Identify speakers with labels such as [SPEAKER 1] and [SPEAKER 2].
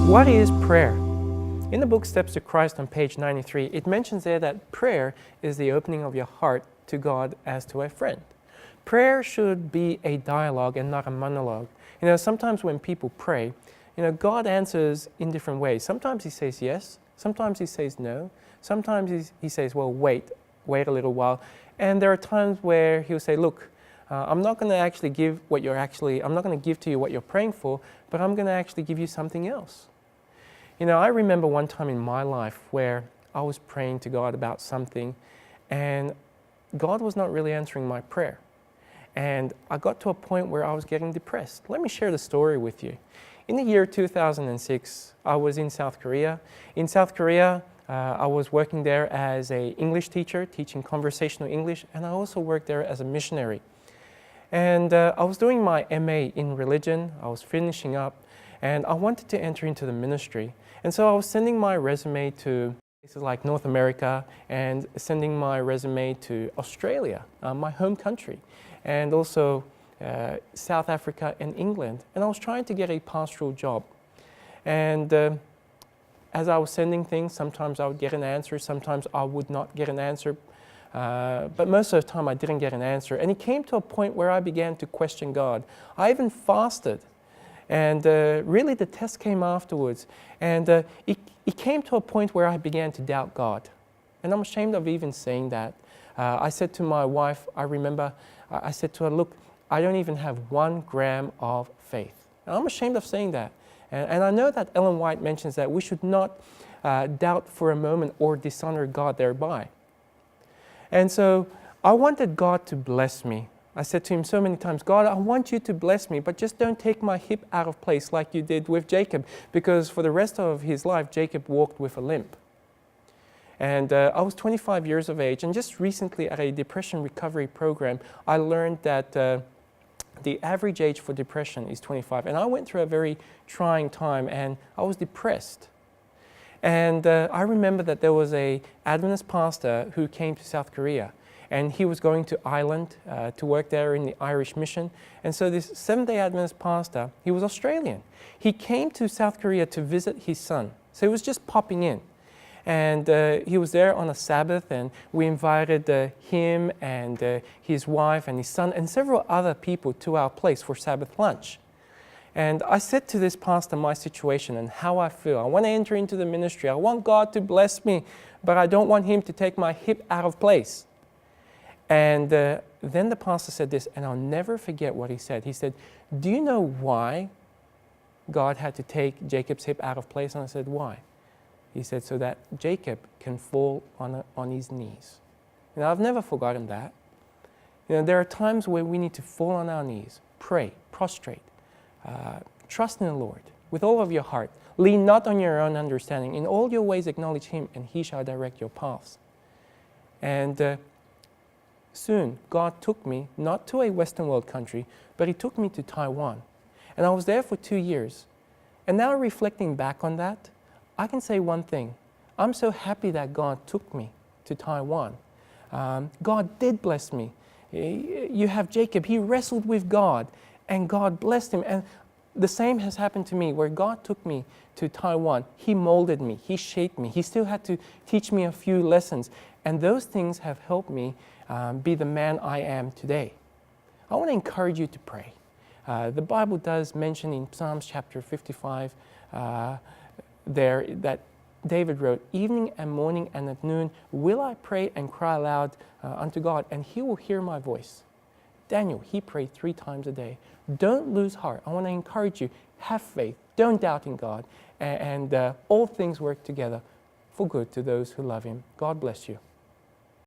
[SPEAKER 1] What is prayer? In the book Steps to Christ on page 93, it mentions there that prayer is the opening of your heart to God as to a friend. Prayer should be a dialogue and not a monologue. Sometimes when people pray, God answers in different ways. Sometimes He says yes, sometimes He says no, sometimes He says, well, wait a little while. And there are times where He'll say, look, I'm not going to actually give I'm not going to give to you what you're praying for, but I'm going to actually give you something else. I remember one time in my life where I was praying to God about something and God was not really answering my prayer. And I got to a point where I was getting depressed. Let me share the story with you. In the year 2006, I was in South Korea. In South Korea, I was working there as an English teacher, teaching conversational English, and I also worked there as a missionary. And I was doing my MA in religion. I was finishing up, and I wanted to enter into the ministry. And so I was sending my resume to places like North America and sending my resume to Australia, my home country, and also South Africa and England. And I was trying to get a pastoral job. And as I was sending things, sometimes I would get an answer, sometimes I would not get an answer. But most of the time I didn't get an answer. And it came to a point where I began to question God. I even fasted. And really the test came afterwards. And it came to a point where I began to doubt God. And I'm ashamed of even saying that. I said to my wife, I remember, I said to her, look, I don't even have 1 gram of faith. And I'm ashamed of saying that. And I know that Ellen White mentions that we should not doubt for a moment or dishonor God thereby. And so I wanted God to bless me. I said to Him so many times, God, I want you to bless me, but just don't take my hip out of place like you did with Jacob, because for the rest of his life, Jacob walked with a limp. And I was 25 years of age, and just recently at a depression recovery program, I learned that the average age for depression is 25. And I went through a very trying time, and I was depressed. And I remember that there was an Adventist pastor who came to South Korea, and he was going to Ireland to work there in the Irish mission. And so this Seventh-Day Adventist pastor, he was Australian. He came to South Korea to visit his son. So he was just popping in. And he was there on a Sabbath, and we invited him and his wife and his son and several other people to our place for Sabbath lunch. And I said to this pastor my situation and how I feel. I want to enter into the ministry. I want God to bless me, but I don't want Him to take my hip out of place. And then the pastor said this, and I'll never forget what he said. He said, do you know why God had to take Jacob's hip out of place? And I said, why? He said, so that Jacob can fall on his knees. And I've never forgotten that. There are times where we need to fall on our knees, pray, prostrate, trust in the Lord with all of your heart. Lean not on your own understanding. In all your ways acknowledge Him, and He shall direct your paths. And soon, God took me, not to a Western world country, but He took me to Taiwan. And I was there for 2 years. And now reflecting back on that, I can say one thing. I'm so happy that God took me to Taiwan. God did bless me. You have Jacob, he wrestled with God, and God blessed him. And the same has happened to me, where God took me to Taiwan. He molded me, He shaped me. He still had to teach me a few lessons. And those things have helped me be the man I am today. I want to encourage you to pray. The Bible does mention in Psalms chapter 55 there that David wrote, evening and morning and at noon will I pray and cry aloud unto God, and He will hear my voice. Daniel, he prayed 3 times a day. Don't lose heart. I want to encourage you. Have faith. Don't doubt in God. And all things work together for good to those who love Him. God bless you.